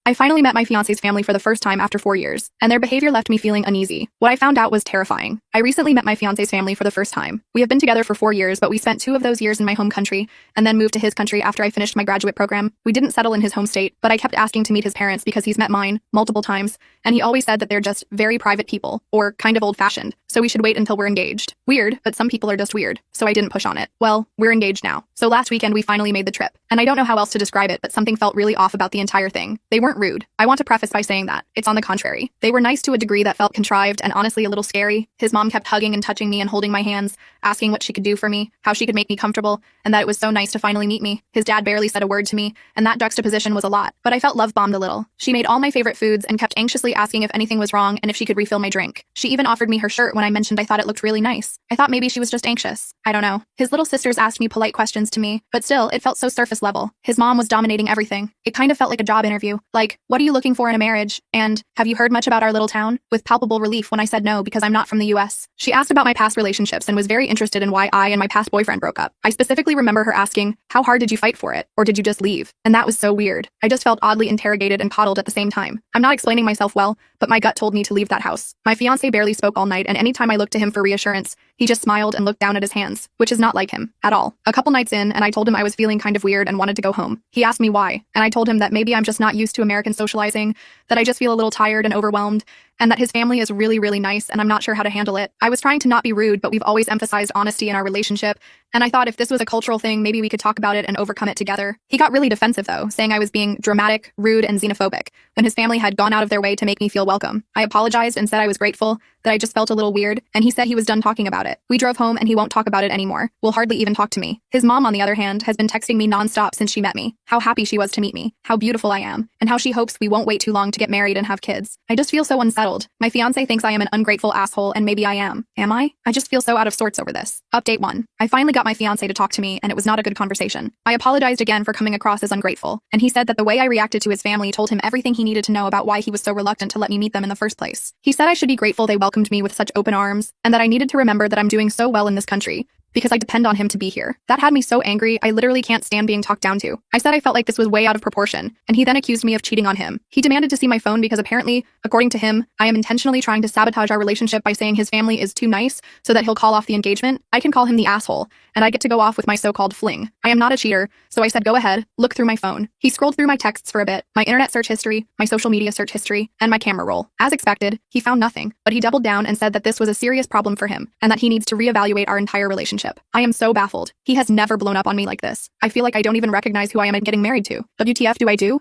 I finally met my fiance's family for the first time after 4 years, and their behavior left me feeling uneasy. What I found out was terrifying. I recently met my fiance's family for the first time. We have been together for 4 years, but we spent 2 of those years in my home country, and then moved to his country after I finished my graduate program. We didn't settle in his home state, but I kept asking to meet his parents because he's met mine multiple times, and he always said that they're just very private people, or kind of old-fashioned, so we should wait until we're engaged. Weird, but some people are just weird, so I didn't push on it. Well, we're engaged now. So last weekend we finally made the trip, and I don't know how else to describe it, but something felt really off about the entire thing. They weren't rude. I want to preface by saying that. It's on the contrary. They were nice to a degree that felt contrived and honestly a little scary. His mom kept hugging and touching me and holding my hands, asking what she could do for me, how she could make me comfortable, and that it was so nice to finally meet me. His dad barely said a word to me, and that juxtaposition was a lot, but I felt love-bombed a little. She made all my favorite foods and kept anxiously asking if anything was wrong and if she could refill my drink. She even offered me her shirt when I mentioned I thought it looked really nice. I thought maybe she was just anxious. I don't know. His little sisters asked me polite questions to me, but still, it felt so surface level. His mom was dominating everything. It kind of felt like a job interview. Like, what are you looking for in a marriage? And, have you heard much about our little town? With palpable relief when I said no because I'm not from the US. She asked about my past relationships and was very interested in why I and my past boyfriend broke up. I specifically remember her asking, how hard did you fight for it? Or did you just leave? And that was so weird. I just felt oddly interrogated and coddled at the same time. I'm not explaining myself well, but my gut told me to leave that house. My fiancé barely spoke all night, and anytime I looked to him for reassurance, he just smiled and looked down at his hands, which is not like him at all. A couple nights in, and I told him I was feeling kind of weird and wanted to go home. He asked me why, and I told him that maybe I'm just not used to American socializing, that I just feel a little tired and overwhelmed, and that his family is really, really nice and I'm not sure how to handle it. I was trying to not be rude, but we've always emphasized honesty in our relationship, and I thought if this was a cultural thing, maybe we could talk about it and overcome it together. He got really defensive though, saying I was being dramatic, rude, and xenophobic, when his family had gone out of their way to make me feel welcome. I apologized and said I was grateful, that I just felt a little weird, and he said he was done talking about it. We drove home and he won't talk about it anymore. Will hardly even talk to me. His mom, on the other hand, has been texting me nonstop since she met me. How happy she was to meet me, how beautiful I am, and how she hopes we won't wait too long to get married and have kids. I just feel so unsettled. My fiance thinks I am an ungrateful asshole, and maybe I am. Am I? I just feel so out of sorts over this. Update 1. I finally got my fiance to talk to me, and it was not a good conversation. I apologized again for coming across as ungrateful, and he said that the way I reacted to his family told him everything he needed to know about why he was so reluctant to let me meet them in the first place. He said I should be grateful they welcomed me with such open arms, and that I needed to remember that I'm doing so well in this country, because I depend on him to be here. That had me so angry, I literally can't stand being talked down to. I said I felt like this was way out of proportion, and he then accused me of cheating on him. He demanded to see my phone because apparently, according to him, I am intentionally trying to sabotage our relationship by saying his family is too nice so that he'll call off the engagement. I can call him the asshole, and I get to go off with my so-called fling. I am not a cheater, so I said go ahead, look through my phone. He scrolled through my texts for a bit, my internet search history, my social media search history, and my camera roll. As expected, he found nothing, but he doubled down and said that this was a serious problem for him, and that he needs to reevaluate our entire relationship. I am so baffled. He has never blown up on me like this. I feel like I don't even recognize who I am getting married to. WTF do I do?